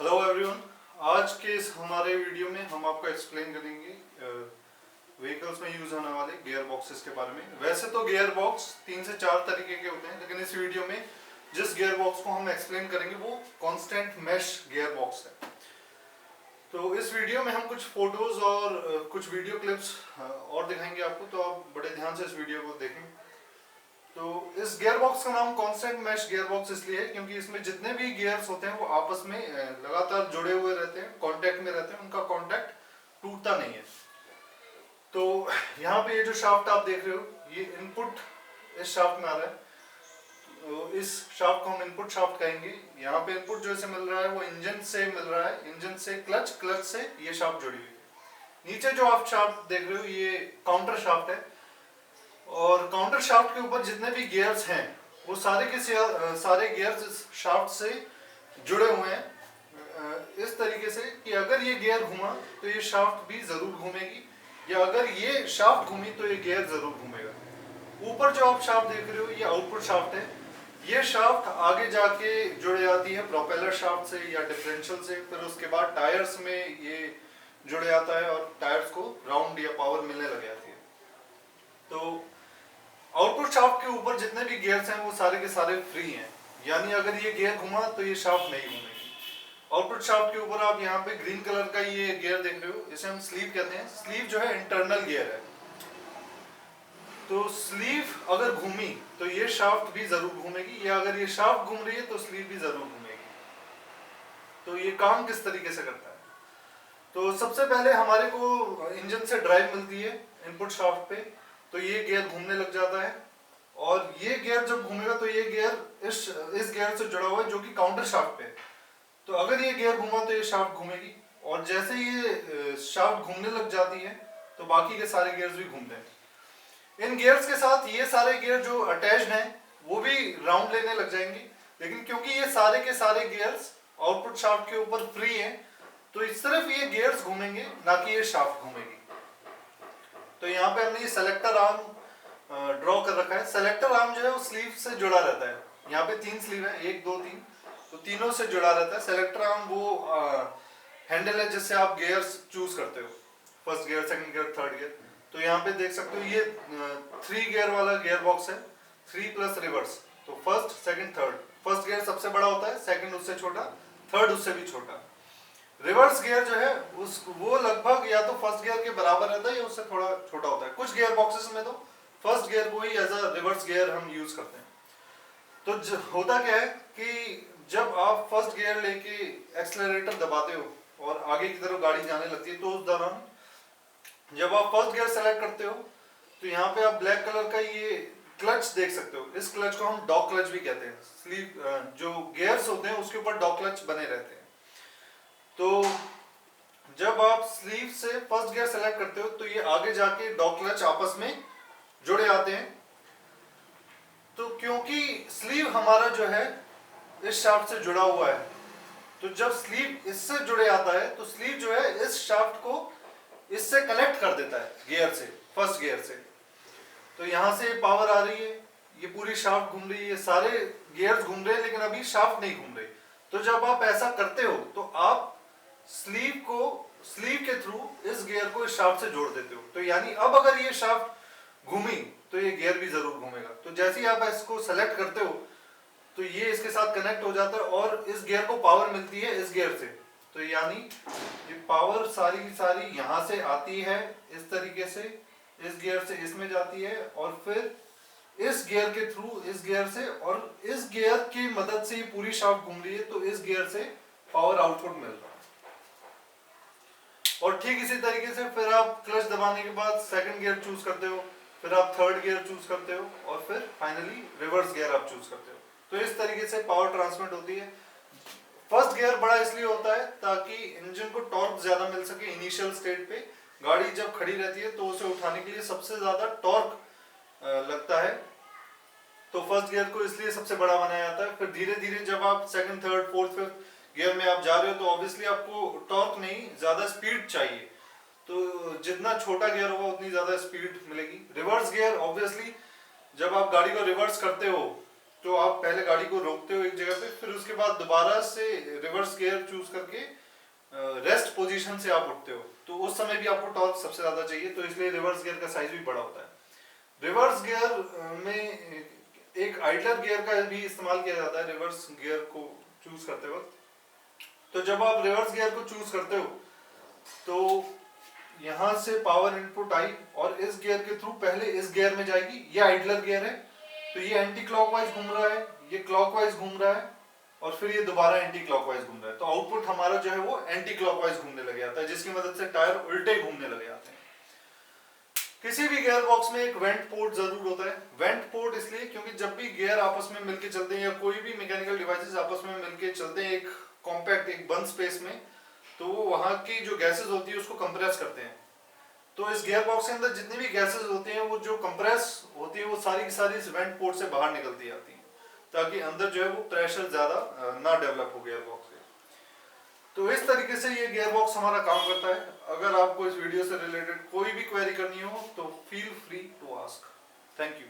Hello everyone. आज के इस हमारे वीडियो में हम आपको एक्सप्लेन करेंगे व्हीकल्स में यूज होने वाले गियर बॉक्सेस के बारे में। वैसे तो गियर बॉक्स 3 से 4 तरीके के होते हैं, लेकिन इस वीडियो में जिस गियर बॉक्स को हम एक्सप्लेन करेंगे वो कांस्टेंट मैश गियर बॉक्स है। तो इस वीडियो में हम कुछ फोटोज और कुछ वीडियो क्लिप्स और दिखाएंगे आपको, तो आप बड़े ध्यान से इस वीडियो को देखें। तो इस गियर बॉक्स का नाम कांस्टेंट मैश गियर बॉक्स इसलिए है क्योंकि इसमें जितने भी गियर्स होते हैं वो आपस में लगातार जुड़े हुए रहते हैं, कांटेक्ट में रहते हैं, उनका कांटेक्ट टूटता नहीं है। तो यहाँ पे ये जो शाफ्ट आप देख रहे हो, ये इनपुट इस शाफ्ट में आ रहा है, तो इस शाफ्ट को हम इनपुट शाफ्ट कहेंगे। यहाँ पे इनपुट जो इसे मिल रहा है वो इंजन से मिल रहा है, इंजन से क्लच, क्लच से ये शाफ्ट जुड़ी हुई है। नीचे जो आप शाफ्ट देख रहे हो ये काउंटर शाफ्ट है, और काउंटर शाफ्ट के ऊपर जितने भी गियर्स हैं वो सारे के सारे गियर्स इस शाफ्ट से जुड़े हुए हैं इस तरीके से कि अगर ये गियर घूमा तो ये शाफ्ट भी जरूर घूमेगी, या अगर ये शाफ्ट घूमी तो ये गियर जरूर घूमेगा। ऊपर जो आप शाफ्ट देख रहे हो ये आउटपुट शाफ्ट है। ये शाफ्ट आगे जाके जुड़ जाती है प्रोपेलर शाफ्ट से या डिफरेंशियल से, फिर उसके बाद टायर्स में ये जुड़ जाता है और टायर्स को राउंड या पावर मिलने लग जाती है। तो आउटपुट शाफ्ट के ऊपर जितने भी गियर्स हैं वो सारे के सारे फ्री हैं, यानी अगर ये गियर घुमा तो ये शाफ्ट नहीं घूमेगी। आउटपुट शाफ्ट के ऊपर आप यहाँ पे ग्रीन कलर का ये गियर देख रहे हो, इसे हम स्लीव कहते हैं। स्लीव जो है इंटरनल गियर है, तो स्लीव अगर घूमी तो ये शाफ्ट भी जरूर घूमेगी, या अगर ये शाफ्ट घूम रही है तो स्लीव भी जरूर घूमेगी। तो ये काम किस तरीके से करता है, तो सबसे पहले हमारे को इंजन से ड्राइव मिलती है इनपुट शाफ्ट पे, तो ये गियर घूमने लग जाता है, और ये गियर जब घूमेगा तो ये गियर इस गियर से जुड़ा हुआ है जो कि काउंटर शाफ्ट पे है। तो अगर ये गियर घूमा तो ये शाफ्ट घूमेगी, और जैसे ये शाफ्ट घूमने लग जाती है तो बाकी के सारे गियर्स भी घूमते हैं। इन गियर्स के साथ ये सारे गियर जो अटैच्ड हैं वो भी राउंड लेने लग जाएंगे, लेकिन क्योंकि ये सारे के सारे गियर्स आउटपुट शाफ्ट के ऊपर फ्री हैं तो सिर्फ ये गियर्स घूमेंगे, ना कि ये शाफ्ट घूमेगी। तो यहाँ पे हमने ये सेलेक्टर आर्म ड्रॉ कर रखा है। सेलेक्टर आर्म जो है वो स्लीव से जुड़ा रहता है। यहाँ पे 3 स्लीव है, 1 2 3, तो तीनों से जुड़ा रहता है। सेलेक्टर आर्म वो हैंडल है जिससे आप गियर्स चूज करते हो, first gear, second gear, third gear. तो यहाँ पे देख सकते हो ये 3 गियर वाला गियर बॉक्स है, 3 प्लस रिवर्स। तो first, second, third. First gear सबसे बड़ा होता है, सेकंड उससे छोटा, थर्ड उससे भी छोटा। रिवर्स गियर जो है वो लगभग या तो फर्स्ट गियर के बराबर रहता है या उससे थोड़ा छोटा होता है। कुछ गियर बॉक्सेस में तो फर्स्ट गियर को ही एज अ रिवर्स गियर हम यूज करते हैं। तो होता क्या है कि जब आप फर्स्ट गियर लेके एक्सेलरेटर दबाते हो और आगे की तरफ गाड़ी जाने लगती है, तो उस दौरान जब आप फर्स्ट गियर सेलेक्ट करते हो तो यहाँ पे आप ब्लैक कलर का ये क्लच देख सकते हो। इस क्लच को हम डॉग क्लच भी कहते हैं। स्लीव जो गियर्स होते हैं उसके ऊपर डॉग क्लच बने रहते हैं। तो जब आप स्लीव से फर्स्ट गियर सेलेक्ट करते हो तो ये आगे जाके डॉग क्लच आपस में जुड़े आते हैं। तो क्योंकि स्लीव हमारा जो है इस शाफ्ट से जुड़ा हुआ है, तो जब स्लीव इससे जुड़े आता है तो स्लीव जो है इस शाफ्ट को इससे कनेक्ट कर देता है गियर से, फर्स्ट गियर से। तो यहां से पावर आ रही है, ये पूरी शाफ्ट घूम रही है, सारे गियर्स घूम रहे हैं, लेकिन अभी शाफ्ट नहीं घूम रही। तो जब आप ऐसा करते हो तो आप स्लीव के थ्रू इस गियर को इस शाफ्ट से जोड़ देते हो। तो यानी अब अगर ये शाफ्ट घूमी तो ये गियर भी जरूर घूमेगा। तो जैसे ही आप इसको सेलेक्ट करते हो तो ये इसके साथ कनेक्ट हो जाता है और इस गियर को पावर मिलती है इस गियर से। तो यानी ये पावर सारी की सारी यहां से आती है इस तरीके से, इस गियर से इसमें जाती है, और फिर इस गियर के थ्रू इस गियर से, और इस गियर की मदद से ये पूरी शाफ्ट घूम रही है, तो इस गियर से पावर आउटपुट मिल रहा है। और ठीक इसी तरीके से फिर आप क्लच दबाने के बाद सेकंड गियर चूज करते हो, फिर आप थर्ड गियर चूज करते हो, और फिर फाइनली रिवर्स गियर आप चूज करते हो। तो इस तरीके से पावर ट्रांसमिट होती है। फर्स्ट गियर बड़ा इसलिए होता है ताकि इंजन को टॉर्क ज्यादा मिल सके इनिशियल स्टेट पे। गाड़ी जब खड़ी रहती है तो उसे उठाने के लिए सबसे ज्यादा टॉर्क लगता है, तो फर्स्ट गियर को इसलिए सबसे बड़ा बनाया जाता है। फिर धीरे धीरे जब आप second, third, fourth, fifth gear में आप जा रहे हो तो ऑब्वियसली आपको टॉर्क नहीं, ज्यादा स्पीड चाहिए। तो जितना छोटा गियर होगा उतनी ज्यादा स्पीड मिलेगी। रिवर्स गियर ऑब्वियसली जब आप गाड़ी को रिवर्स करते हो तो आप पहले गाड़ी को रोकते हो एक जगह पे, फिर उसके बाद दोबारा से रिवर्स गियर चूज करके रेस्ट पोजीशन से आप उठते हो, तो उस समय भी आपको टॉर्क सबसे ज्यादा चाहिए, तो इसलिए रिवर्स गियर का साइज भी बड़ा होता है। रिवर्स गियर में एक आइडलर गियर का भी इस्तेमाल किया जाता है रिवर्स गियर को चूज करते वक्त। तो जब आप रिवर्स गियर को चूज करते हो तो यहाँ से पावर इनपुट आई और इस गियर के थ्रू पहले इस गियर में जाएगी, ये आइडलर गियर है, तो ये एंटी क्लॉकवाइज घूम रहा है, ये क्लॉकवाइज घूम रहा है, और फिर ये दोबारा एंटी क्लॉकवाइज घूम रहा है, तो आउटपुट हमारा जो है वो एंटी क्लॉकवाइज घूमने लग जाता है, जिसकी मदद से टायर उल्टे घूमने लग जाते हैं। किसी भी गियर बॉक्स में एक वेंट पोर्ट जरूर होता है। वेंट पोर्ट इसलिए क्योंकि जब भी गियर आपस में मिलके चलते हैं या कोई भी मैकेनिकल डिवाइसेस आपस में मिलके चलते हैं एक कॉम्पैक्ट एक बंद स्पेस में, तो वो वहां की जो गैसेस होती है उसको कंप्रेस करते हैं। तो इस गियर बॉक्स के अंदर जितनी भी गैसेस होती हैं वो जो कंप्रेस होती है वो सारी की सारी इस वेंट पोर्ट से बाहर निकलती आती हैं, ताकि अंदर जो है वो प्रेशर ज्यादा ना डेवलप हो गियर बॉक्स से। तो इस तरीके से ये गियर बॉक्स हमारा काम करता है। अगर आपको इस वीडियो से रिलेटेड कोई भी क्वेरी करनी हो तो feel free to ask. Thank you.